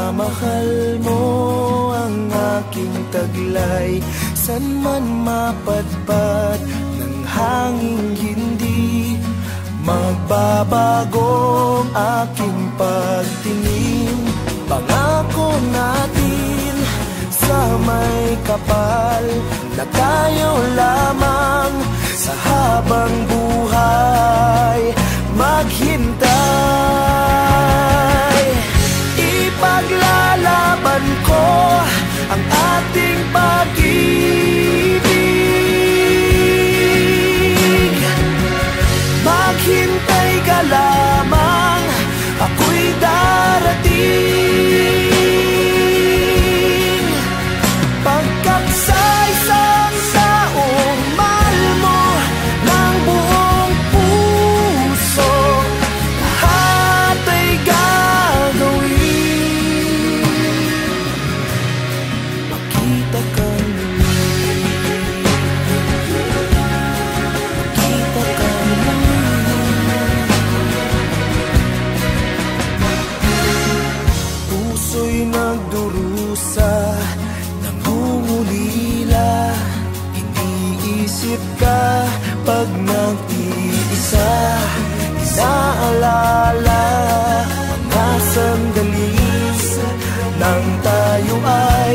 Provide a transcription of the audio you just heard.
pagmamahal mo ang aking taglay. San man mapadpad ng hanging hindi magbabagong aking pagtingin. Pangako natin sa may kapal na tayo lamang sa habang buhay maghintay. Ipaglalaban ko ang ating pag-ibig. Maghintay ka lamang, ako'y darating. Pagkaksaysang taong mahal mo ng buong puso, lahat ay gagawin. Makita ka muli, makita ka puso'y nagdurusa, nangungulila. Iniisip ka pag nag-iisa, inaalala mga sandali nang tayo ay